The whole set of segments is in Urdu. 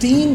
3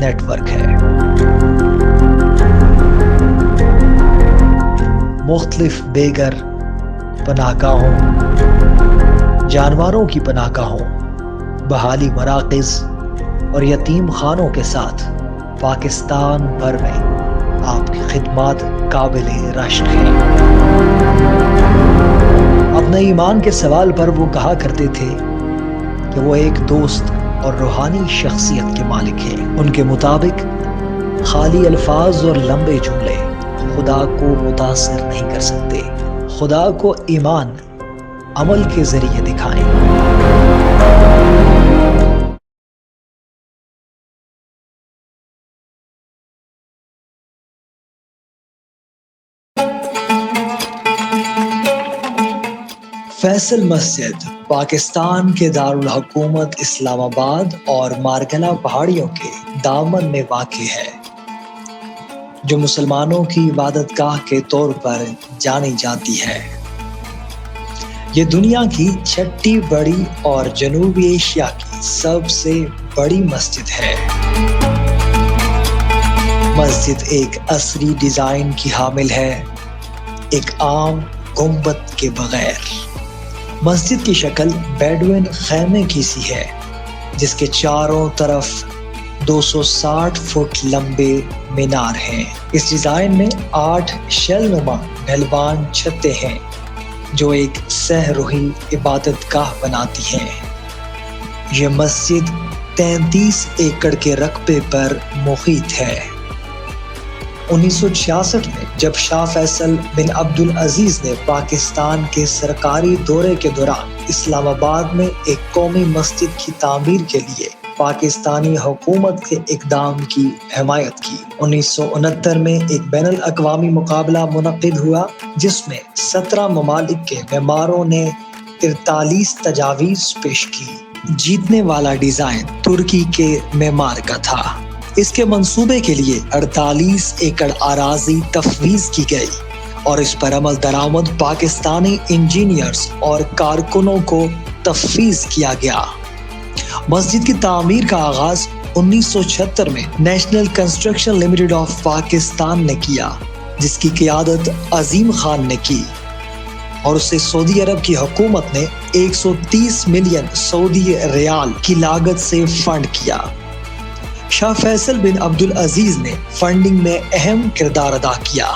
نیٹ ورک ہے۔ مختلف بے گھر پناہ گاہوں، جانوروں کی پناہ گاہوں، بحالی مراکز اور یتیم خانوں کے ساتھ پاکستان بھر میں آپ کی خدمات قابل رشک ہیں۔ اپنے ایمان کے سوال پر وہ کہا کرتے تھے کہ وہ ایک دوست اور روحانی شخصیت کے مالک ہیں۔ ان کے مطابق خالی الفاظ اور لمبے جملے خدا کو متاثر نہیں کر سکتے، خدا کو ایمان عمل کے ذریعے دکھائیں۔ فیصل مسجد پاکستان کے دارالحکومت اسلام آباد اور مارگلا پہاڑیوں کے دامن میں واقع ہے، جو مسلمانوں کی عبادت گاہ کے طور پر جانی جاتی ہے۔ یہ دنیا کی چھٹی بڑی اور جنوبی ایشیا کی سب سے بڑی مسجد ہے۔ مسجد ایک عصری ڈیزائن کی حامل ہے، ایک عام گنبد کے بغیر۔ مسجد کی شکل بیڈوین خیمے کی سی ہے، جس کے چاروں طرف 260 فٹ لمبے مینار ہیں۔ اس ڈیزائن میں 8 شیل نما ڈھلوان چھتیں ہیں، جو ایک سہ رخی عبادت گاہ بناتی ہیں۔ یہ مسجد 33 ایکڑ کے رقبے پر محیط ہے۔ 1966 میں جب شاہ فیصل بن عبدالعزیز نے پاکستان کے سرکاری دورے کے دوران اسلام آباد میں ایک قومی مسجد کی تعمیر کے لیے پاکستانی حکومت کے اقدام کی حمایت کی، 1969 میں ایک بین الاقوامی مقابلہ منعقد ہوا، جس میں 17 ممالک کے معماروں نے 43 تجاویز پیش کی۔ جیتنے والا ڈیزائن ترکی کے معمار کا تھا۔ اس کے منصوبے کے لیے 48 ایکڑ اراضی تفویض کی گئی اور اس پر عمل درآمد پاکستانی انجینئرز اور کارکنوں کو تفویض کیا گیا۔ مسجد کی تعمیر کا آغاز 1976 میں national construction limited of Pakistan نے کیا، جس کی قیادت عظیم خان نے کی، اور اسے سعودی عرب کی حکومت نے 130 ملین سعودی ریال کی لاگت سے فنڈ کیا۔ شاہ فیصل بن عبدالعزیز نے فنڈنگ میں اہم کردار ادا کیا،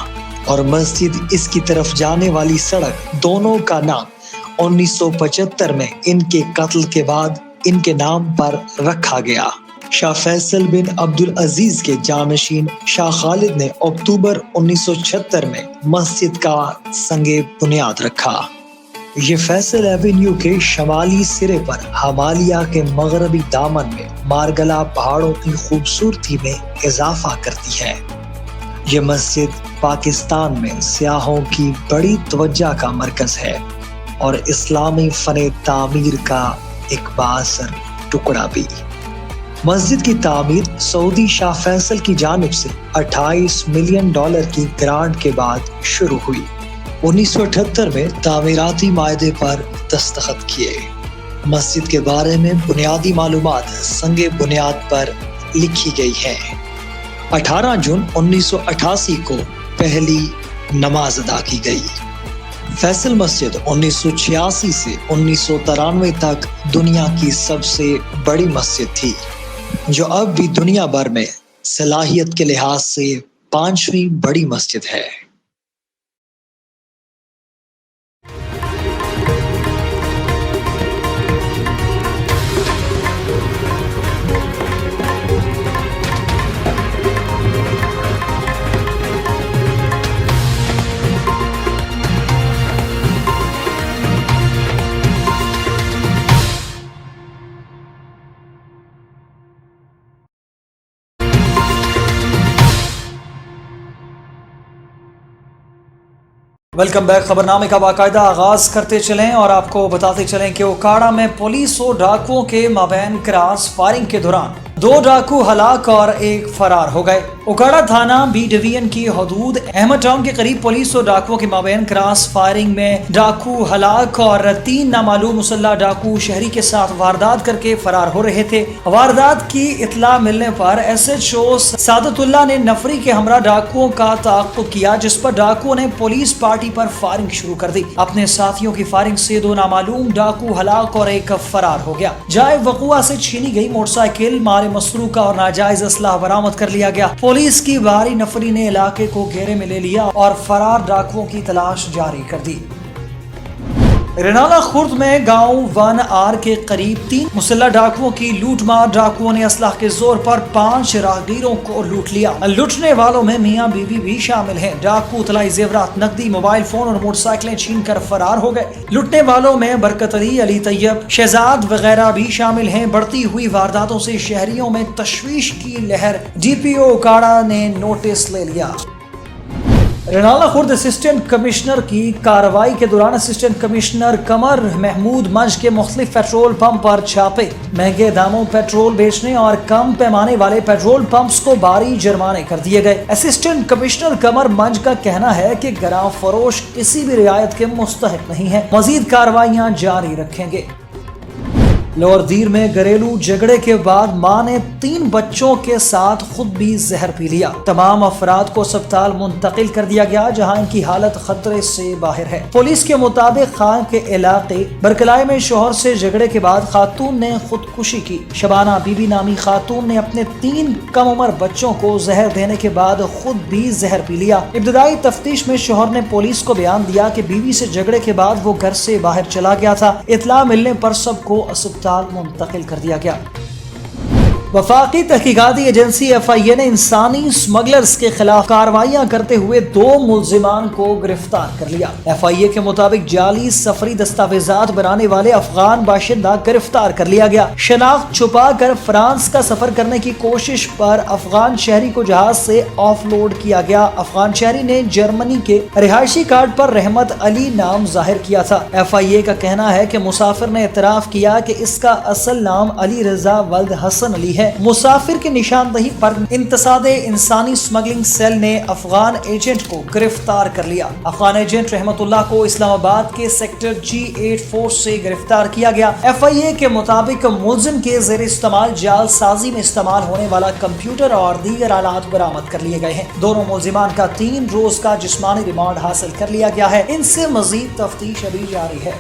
اور مسجد اس کی طرف جانے والی سڑک دونوں کا نام 1975 میں ان کے قتل کے بعد ان کے نام پر رکھا گیا۔ شاہ فیصل بن عبدالعزیز کے جانشین شاہ خالد نے اکتوبر 1976 میں مسجد کا سنگ بنیاد رکھا۔ یہ فیصل ایونیو کے شمالی سرے پر ہمالیہ کے مغربی دامن میں مارگلا پہاڑوں کی خوبصورتی میں اضافہ کرتی ہے۔ یہ مسجد پاکستان میں سیاحوں کی بڑی توجہ کا مرکز ہے اور اسلامی فن تعمیر کا ایک بااثر ٹکڑا بھی۔ مسجد کی تعمیر سعودی شاہ فیصل کی جانب سے $28 ملین کی گرانٹ کے بعد شروع ہوئی۔ 1978 میں تعمیراتی معاہدے پر دستخط کیے۔ مسجد کے بارے میں بنیادی معلومات سنگ بنیاد پر لکھی گئی ہیں۔ 18 جون 1988 کو پہلی نماز ادا کی گئی۔ فیصل مسجد 1986 سے 1993 تک دنیا کی سب سے بڑی مسجد تھی، جو اب بھی دنیا بھر میں صلاحیت کے لحاظ سے 5ویں بڑی مسجد ہے۔ Welcome back. خبرنامے کا باقاعدہ آغاز کرتے چلیں اور آپ کو بتاتے چلیں کہ اوکاڑا میں پولیس اور ڈاکوؤں کے مابین کراس فائرنگ کے دوران 2 ڈاکو ہلاک اور 1 فرار ہو گئے۔ اکاڑا تھانہ بی ڈویژن کی حدود احمد ٹاؤن کے قریب پولیس اور ڈاکوؤں کے مابین کراس فائرنگ میں ڈاکو ہلاک اور 3 نامعلوم مسلح ڈاکو شہری کے ساتھ واردات کر کے فرار ہو رہے تھے۔ واردات کی اطلاع ملنے پر ایس ایچ او سعادت اللہ نے نفری کے ہمراہ ڈاکوؤں کا تعاقب کیا، جس پر ڈاکوؤں نے پولیس پارٹی پر فائرنگ شروع کر دی۔ اپنے ساتھیوں کی فائرنگ سے 2 نامعلوم ڈاکو ہلاک اور 1 فرار ہو گیا۔ جائے وقوع سے چھینی گئی موٹر سائیکل، مال مسروقہ اور ناجائز اسلحہ برآمد کر لیا گیا۔ پولیس کی بھاری نفری نے علاقے کو گھیرے میں لے لیا اور فرار ڈاکوؤں کی تلاش جاری کر دی۔ رنالہ خورد میں گاؤں 1 آر کے قریب 3 مسلح ڈاکوؤں کی لوٹ مار۔ ڈاکوؤں نے اسلحہ کے زور پر 5 راہگیروں کو لوٹ لیا۔ لوٹنے والوں میں میاں بیوی بھی شامل ہیں۔ ڈاکو طلائی زیورات، نقدی، موبائل فون اور موٹر سائیکلیں چھین کر فرار ہو گئے۔ لوٹنے والوں میں برکت علی طیب، شہزاد وغیرہ بھی شامل ہیں۔ بڑھتی ہوئی وارداتوں سے شہریوں میں تشویش کی لہر، ڈی پی او اکاڑا نے نوٹس لے لیا۔ رنالہ خورد اسسٹنٹ کمشنر کی کارروائی کے دوران اسسٹنٹ کمشنر قمر محمود منج کے مختلف پیٹرول پمپ پر چھاپے۔ مہنگے داموں پیٹرول بیچنے اور کم پیمانے والے پیٹرول پمپس کو بھاری جرمانے کر دیے گئے۔ اسسٹنٹ کمشنر قمر منج کا کہنا ہے کہ گراں فروش کسی بھی رعایت کے مستحق نہیں ہے، مزید کارروائیاں جاری رکھیں گے۔ لور دیر میں گھریلو جھگڑے کے بعد ماں نے 3 بچوں کے ساتھ خود بھی زہر پی لیا۔ تمام افراد کو اسپتال منتقل کر دیا گیا، جہاں ان کی حالت خطرے سے باہر ہے۔ پولیس کے مطابق خان کے علاقے برکلائے میں شوہر سے جھگڑے کے بعد خاتون نے خودکشی کی۔ شبانہ بی بی نامی خاتون نے اپنے 3 کم عمر بچوں کو زہر دینے کے بعد خود بھی زہر پی لیا۔ ابتدائی تفتیش میں شوہر نے پولیس کو بیان دیا کہ بیوی سے جھگڑے کے بعد وہ گھر سے باہر چلا گیا تھا۔ اطلاع ملنے پر سب کو اسپتال منتقل کر دیا گیا۔ وفاقی تحقیقاتی ایجنسی ایف آئی اے نے انسانی اسمگلرز کے خلاف کارروائیاں کرتے ہوئے 2 ملزمان کو گرفتار کر لیا۔ ایف آئی اے کے مطابق جعلی سفری دستاویزات بنانے والے افغان باشندہ گرفتار کر لیا گیا۔ شناخت چھپا کر فرانس کا سفر کرنے کی کوشش پر افغان شہری کو جہاز سے آف لوڈ کیا گیا۔ افغان شہری نے جرمنی کے رہائشی کارڈ پر رحمت علی نام ظاہر کیا تھا۔ ایف آئی اے کا کہنا ہے کہ مسافر نے اعتراف کیا کہ اس کا اصل نام علی رضا ولد حسن علی ہے۔ مسافر کی نشاندہی پر انتصاد انسانی اسمگلنگ سیل نے افغان ایجنٹ کو گرفتار کر لیا۔ افغان ایجنٹ رحمت اللہ کو اسلام آباد کے سیکٹر G84 سے گرفتار کیا گیا۔ ایف آئی اے کے مطابق ملزم کے زیر استعمال جعل سازی میں استعمال ہونے والا کمپیوٹر اور دیگر آلات برآمد کر لیے گئے ہیں۔ دونوں ملزمان کا 3 روز کا جسمانی ریمانڈ حاصل کر لیا گیا ہے۔ ان سے مزید تفتیش ابھی جاری ہے۔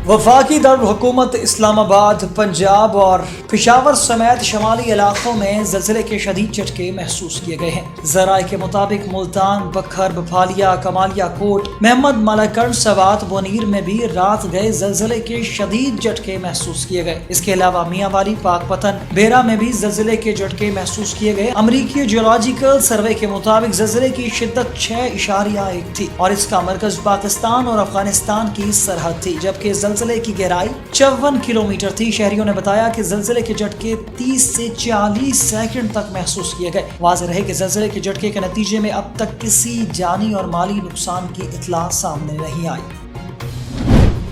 وفاقی دارالحکومت اسلام آباد، پنجاب اور پشاور سمیت شمالی علاقوں میں زلزلے کے شدید جھٹکے محسوس کیے گئے ہیں۔ ذرائع کے مطابق ملتان، بکھر، بپھالیا، کمالیا کوٹ، محمد ملاکنڈ، سوات، بونیر میں بھی رات گئے زلزلے کے شدید جھٹکے محسوس کیے گئے۔ اس کے علاوہ میاں والی، پاک پتن، بیرا میں بھی زلزلے کے جھٹکے محسوس کیے گئے۔ امریکی جیولوجیکل سروے کے مطابق زلزلے کی شدت 6.1 تھی اور اس کا مرکز پاکستان اور افغانستان کی سرحد تھی، جبکہ زلزلے کی گہرائی 54 کلومیٹر تھی۔ شہریوں نے بتایا کہ زلزلے کے جھٹکے 30 سے 40 سیکنڈ تک محسوس کیے گئے۔ واضح رہے کہ زلزلے کے جھٹکے کے نتیجے میں اب تک کسی جانی اور مالی نقصان کی اطلاع سامنے نہیں آئی۔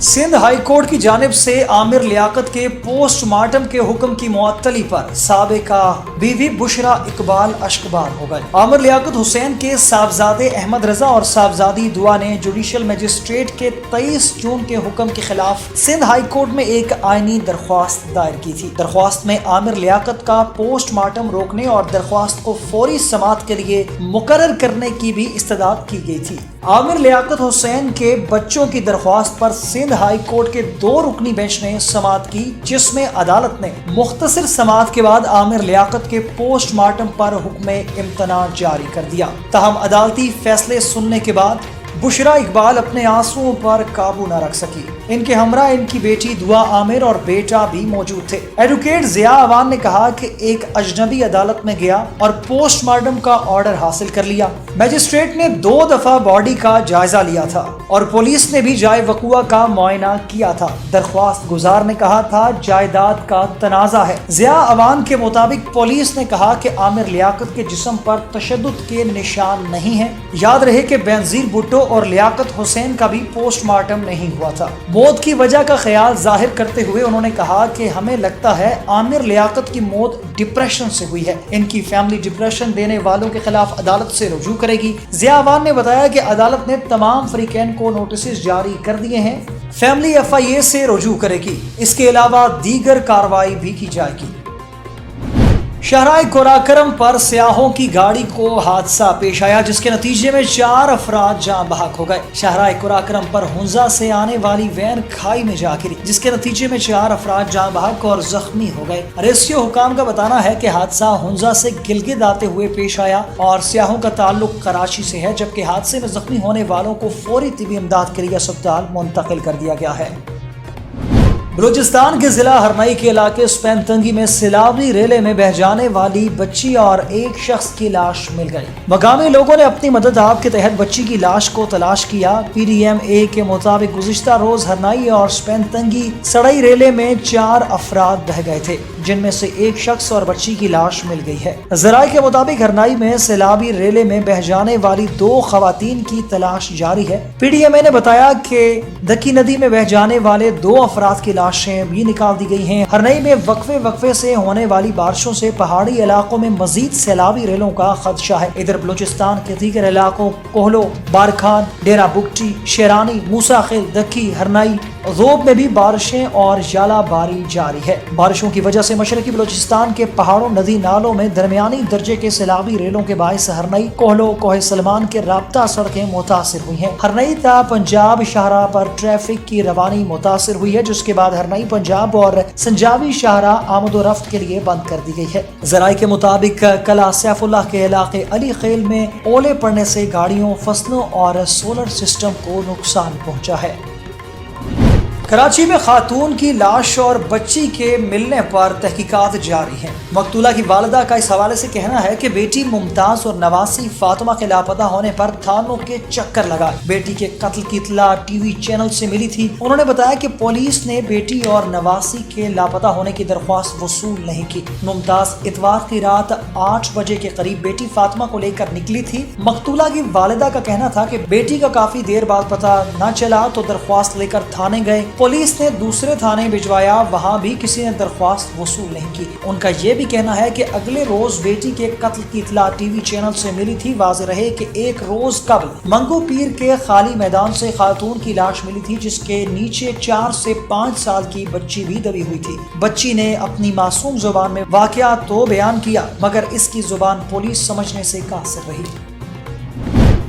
سندھ ہائی کورٹ کی جانب سے عامر لیاقت کے پوسٹ مارٹم کے حکم کی معطلی پر سابقہ بیوی بشرا اقبال اشکبار ہو گئے۔ عامر لیاقت حسین کے صاحبزادے احمد رضا اور صاحبزادی دعا نے جوڈیشل مجسٹریٹ کے 23 جون کے حکم کے خلاف سندھ ہائی کورٹ میں ایک آئینی درخواست دائر کی تھی۔ درخواست میں عامر لیاقت کا پوسٹ مارٹم روکنے اور درخواست کو فوری سماعت کے لیے مقرر کرنے کی بھی استدعا کی گئی تھی۔ عامر لیاقت حسین کے بچوں کی درخواست پر سندھ ہائی کورٹ کے 2 رکنی بینچ نے سماعت کی، جس میں عدالت نے مختصر سماعت کے بعد عامر لیاقت کے پوسٹ مارٹم پر حکم امتناع جاری کر دیا۔ تاہم عدالتی فیصلے سننے کے بعد بشرا اقبال اپنے آنسوؤں پر قابو نہ رکھ سکی۔ ان کے ہمراہ ان کی بیٹی دعا عامر اور بیٹا بھی موجود تھے۔ ایڈوکیٹ ضیاء عوان نے کہا کہ ایک اجنبی عدالت میں گیا اور پوسٹ مارٹم کا آرڈر حاصل کر لیا۔ میجسٹریٹ نے 2 دفعہ باڈی کا جائزہ لیا تھا اور پولیس نے بھی جائے وقوع کا معائنہ کیا تھا۔ درخواست گزار نے کہا تھا جائیداد کا تنازع ہے۔ ضیاء عوان کے مطابق پولیس نے کہا کہ عامر لیاقت کے جسم پر تشدد کے نشان نہیں ہیں۔ یاد رہے کہ بینظیر بھٹو اور لیاقت حسین کا بھی پوسٹ مارٹم نہیں ہوا تھا۔ موت کی وجہ کا خیال ظاہر کرتے ہوئے انہوں نے کہا کہ ہمیں لگتا ہے عامر لیاقت کی موت ڈپریشن سے ہوئی ہے، ان کی فیملی ڈپریشن دینے والوں کے خلاف عدالت سے رجوع کرے گی۔ ضیاء عوان نے بتایا کہ عدالت نے تمام فریقین کو نوٹسز جاری کر دیے ہیں، فیملی FIA سے رجوع کرے گی، اس کے علاوہ دیگر کارروائی بھی کی جائے گی۔ شاہراہ قراقرم پر سیاحوں کی گاڑی کو حادثہ پیش آیا جس کے نتیجے میں 4 افراد جاں بحق ہو گئے۔ شاہراہ قراقرم پر ہنزا سے آنے والی وین کھائی میں جا گری جس کے نتیجے میں 4 افراد جاں بحق اور زخمی ہو گئے۔ ریسکیو حکام کا بتانا ہے کہ حادثہ ہنزا سے گلگت آتے ہوئے پیش آیا اور سیاحوں کا تعلق کراچی سے ہے، جبکہ حادثے میں زخمی ہونے والوں کو فوری طبی امداد کے لیے اسپتال منتقل کر دیا گیا ہے۔ بلوچستان کے ضلع ہرنائی کے علاقے سپین تنگی میں سیلابی ریلے میں بہہ جانے والی بچی اور ایک شخص کی لاش مل گئی۔ مقامی لوگوں نے اپنی مدد آپ کے تحت بچی کی لاش کو تلاش کیا۔ PDMA کے مطابق گزشتہ روز ہرنائی اور سپین تنگی سڑئی ریلے میں 4 افراد بہہ گئے تھے، جن میں سے ایک شخص اور بچی کی لاش مل گئی ہے۔ ذرائع کے مطابق ہرنائی میں سیلابی ریلے میں بہہ جانے والی 2 خواتین کی تلاش جاری ہے۔ PDMA نے بتایا کہ دکی ندی میں بہہ جانے والے 2 افراد کی لاشیں بھی نکال دی گئی ہیں۔ ہرنئی میں وقفے سے ہونے والی بارشوں سے پہاڑی علاقوں میں مزید سیلابی ریلوں کا خدشہ ہے۔ ادھر بلوچستان کے دیگر علاقوں کوہلو، بارکھان، ڈیرہ بگٹی، شیرانی، موسیٰ خیل، دکی، ہرنئی، ذوب میں بھی بارشیں اور ژالہ باری جاری ہے۔ بارشوں کی وجہ سے مشرقی بلوچستان کے پہاڑوں، ندی نالوں میں درمیانی درجے کے سیلابی ریلوں کے باعث ہرنئی، کوہلو، کوہ سلمان کے رابطہ سڑکیں متاثر ہوئی ہیں۔ ہرنئی تا پنجاب شاہراہ پر ٹریفک کی روانی متاثر ہوئی ہے، جس کے بعد ہرنئی پنجاب اور سنجاوی شاہراہ آمد و رفت کے لیے بند کر دی گئی ہے۔ ذرائع کے مطابق قلعہ سیف اللہ کے علاقے علی خیل میں اولے پڑنے سے گاڑیوں، فصلوں اور سولر سسٹم کو نقصان پہنچا ہے۔ کراچی میں خاتون کی لاش اور بچی کے ملنے پر تحقیقات جاری ہیں۔ مقتولہ کی والدہ کا اس حوالے سے کہنا ہے کہ بیٹی ممتاز اور نواسی فاطمہ کے لاپتہ ہونے پر تھانوں کے چکر لگائے۔ بیٹی کے قتل کی اطلاع TV چینل سے ملی تھی۔ انہوں نے بتایا کہ پولیس نے بیٹی اور نواسی کے لاپتہ ہونے کی درخواست وصول نہیں کی۔ ممتاز اتوار کی رات 8 بجے کے قریب بیٹی فاطمہ کو لے کر نکلی تھی۔ مقتولہ کی والدہ کا کہنا تھا کہ بیٹی کا کافی دیر بعد پتہ نہ چلا تو درخواست لے کر تھانے گئے۔ پولیس نے دوسرے تھانے بھجوایا، وہاں بھی کسی نے درخواست وصول نہیں کی۔ ان کا یہ بھی کہنا ہے کہ اگلے روز بیٹی کے قتل کی اطلاع TV چینل سے ملی تھی۔ واضح رہے کہ ایک روز قبل منگو پیر کے خالی میدان سے خاتون کی لاش ملی تھی، جس کے نیچے 4 سے 5 سال کی بچی بھی دبی ہوئی تھی۔ بچی نے اپنی معصوم زبان میں واقعات تو بیان کیا، مگر اس کی زبان پولیس سمجھنے سے قاصر رہی۔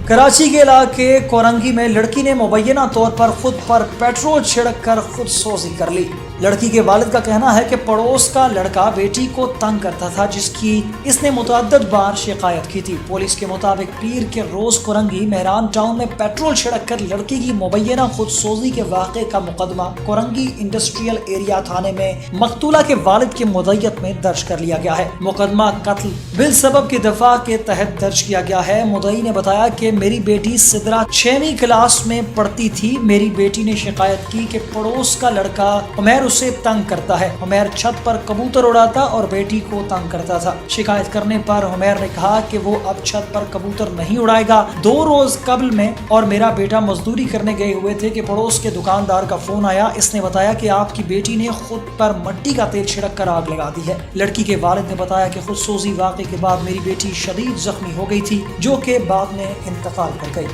کراچی کے علاقے کورنگی میں لڑکی نے مبینہ طور پر خود پر پیٹرول چھڑک کر خود سوزی کر لی۔ لڑکی کے والد کا کہنا ہے کہ پڑوس کا لڑکا بیٹی کو تنگ کرتا تھا، جس کی اس نے متعدد بار شکایت کی تھی۔ پولیس کے مطابق پیر کے روز کورنگی مہران ٹاؤن میں پیٹرول چھڑک کر لڑکی کی مبینہ خود سوزی کے واقعے کا مقدمہ کورنگی انڈسٹریل ایریا تھانے میں مقتولہ کے والد کی مدعیت میں درج کر لیا گیا ہے۔ مقدمہ قتل بالسبب کی دفعہ کے تحت درج کیا گیا ہے۔ مدعی نے بتایا کہ میری بیٹی سدرا 6ویں کلاس میں پڑھتی تھی۔ میری بیٹی نے شکایت کی کہ پڑوس کا لڑکا عمیر اسے تنگ کرتا ہے۔ عمیر چھت پر کبوتر اڑاتا اور بیٹی کو تنگ کرتا تھا۔ شکایت کرنے پر عمیر نے کہا کہ وہ اب چھت پر کبوتر نہیں اڑائے گا۔ 2 روز قبل میں اور میرا بیٹا مزدوری کرنے گئے ہوئے تھے کہ پڑوس کے دکاندار کا فون آیا۔ اس نے بتایا کہ آپ کی بیٹی نے خود پر مٹی کا تیل چھڑک کر آگ لگا دی ہے۔ لڑکی کے والد نے بتایا کہ خود سوزی واقعے کے بعد میری بیٹی شدید زخمی ہو گئی تھی، جو کہ بعد میں انتقال کر گئی۔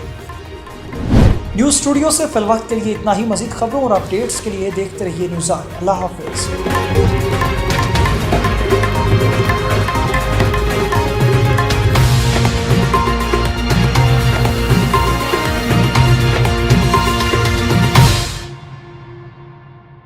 نیوز اسٹوڈیو سے فی الوقت کے لیے اتنا ہی۔ مزید خبروں اور اپڈیٹس کے لیے دیکھتے رہیے نیوز آج۔ اللہ حافظ۔